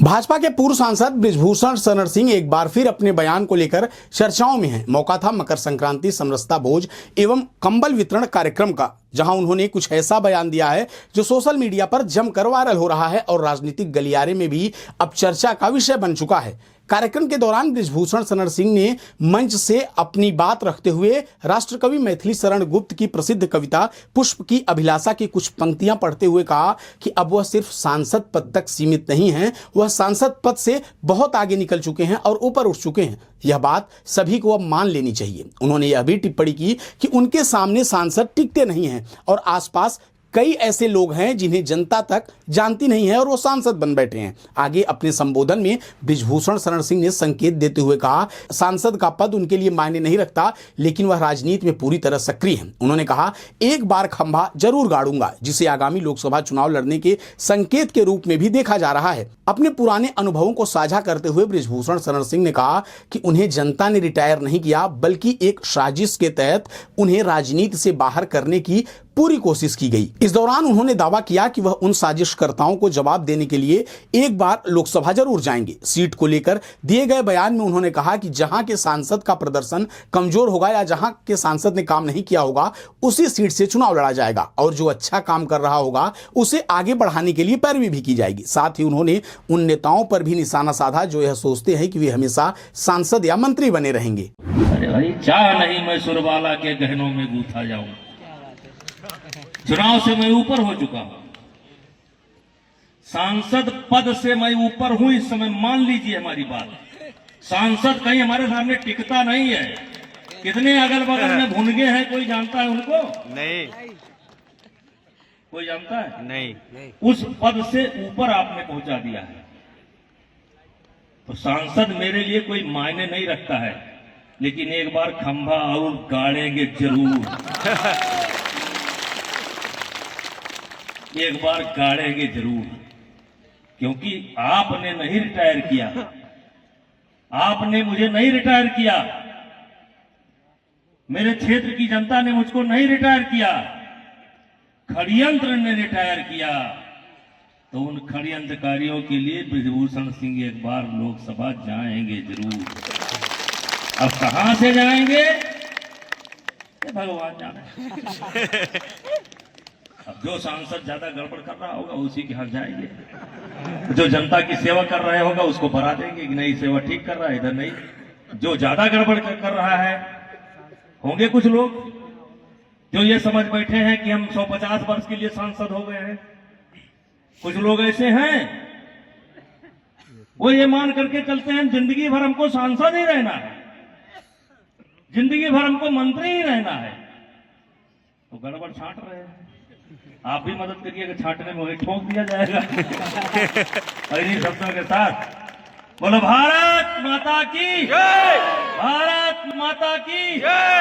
भाजपा के पूर्व सांसद बृजभूषण शरण सिंह एक बार फिर अपने बयान को लेकर चर्चाओं में हैं। मौका था मकर संक्रांति समरसता भोज एवं कंबल वितरण कार्यक्रम का, जहां उन्होंने कुछ ऐसा बयान दिया है जो सोशल मीडिया पर जमकर वायरल हो रहा है और राजनीतिक गलियारे में भी अब चर्चा का विषय बन चुका है। कार्यक्रम के दौरान बृजभूषण शरण सिंह ने मंच से अपनी बात रखते हुए राष्ट्रकवि मैथिली शरण गुप्त की प्रसिद्ध कविता पुष्प की अभिलाषा की कुछ पंक्तियां पढ़ते हुए कहा कि अब वह सिर्फ सांसद पद तक सीमित नहीं है, वह सांसद पद से बहुत आगे निकल चुके हैं और ऊपर उठ चुके हैं। यह बात सभी को अब मान लेनी चाहिए। उन्होंने यह भी टिप्पणी की कि उनके सामने सांसद टिकते नहीं हैं और आसपास कई ऐसे लोग हैं जिन्हें जनता तक जानती नहीं है और वो सांसद बन बैठे हैं। आगे अपने संबोधन में बृजभूषण शरण सिंह ने संकेत देते हुए कहा, सांसद का पद उनके लिए मायने नहीं रखता, लेकिन वह राजनीति में पूरी तरह सक्रिय हैं। उन्होंने कहा, एक बार खंभा जरूर गाड़ूंगा, जिसे आगामी लोकसभा चुनाव लड़ने के संकेत के रूप में भी देखा जा रहा है। अपने पुराने अनुभवों को साझा करते हुए बृजभूषण शरण सिंह ने कहा कि उन्हें जनता ने रिटायर नहीं किया, बल्कि एक साजिश के तहत उन्हें राजनीति से बाहर करने की पूरी कोशिश की गई। इस दौरान उन्होंने दावा किया कि वह उन साजिशकर्ताओं को जवाब देने के लिए एक बार लोकसभा जरूर जाएंगे। सीट को लेकर दिए गए बयान में उन्होंने कहा कि जहां के सांसद का प्रदर्शन कमजोर होगा या जहां के सांसद ने काम नहीं किया होगा, उसी सीट से चुनाव लड़ा जाएगा और जो अच्छा काम कर रहा होगा उसे आगे बढ़ाने के लिए पैरवी भी की जाएगी। साथ ही उन्होंने उन नेताओं पर भी निशाना साधा जो यह सोचते हैं कि वे हमेशा सांसद या मंत्री बने रहेंगे। अरे भाई, चाह नहीं मैं सुरबाला के गहनों में गूंथा जाऊं। चुनाव से मैं ऊपर हो चुका हूं, सांसद पद से मैं ऊपर हूं इस समय। मान लीजिए हमारी बात, सांसद कहीं हमारे सामने टिकता नहीं है। कितने अगल बगल में भुनगे हैं, कोई जानता है उनको? नहीं। कोई जानता है? नहीं। उस पद से ऊपर आपने पहुंचा दिया है। तो सांसद मेरे लिए कोई मायने नहीं रखता है, लेकिन एक बार खंभा और गाड़ेंगे जरूर। एक बार गाड़ेंगे जरूर, क्योंकि आपने नहीं रिटायर किया, आपने मुझे नहीं रिटायर किया, मेरे क्षेत्र की जनता ने मुझको नहीं रिटायर किया, षड्यंत्र ने रिटायर किया। तो उन षड्यंत्रकारियों के लिए बृजभूषण सिंह एक बार लोकसभा जाएंगे जरूर। अब कहां से जाएंगे भगवान जाने। अब जो सांसद ज्यादा गड़बड़ कर रहा होगा उसी के हाथ जाएंगे, जो जनता की सेवा कर रहा होगा उसको बरा देंगे कि नहीं सेवा ठीक कर रहा है, इधर नहीं। जो ज्यादा गड़बड़ कर रहा है, होंगे कुछ लोग जो ये समझ बैठे हैं कि हम 150 वर्ष के लिए सांसद हो गए हैं। कुछ लोग ऐसे हैं वो ये मान करके चलते हैं जिंदगी भर हमको सांसद ही रहना है, जिंदगी भर हमको मंत्री ही रहना है। तो गड़बड़ छांट रहे हैं। आप भी मदद करिए कि छांटने में वही ठोक दिया जाएगा। और इन्हीं शब्दों के साथ बोलो भारत माता की जय, भारत माता की जय।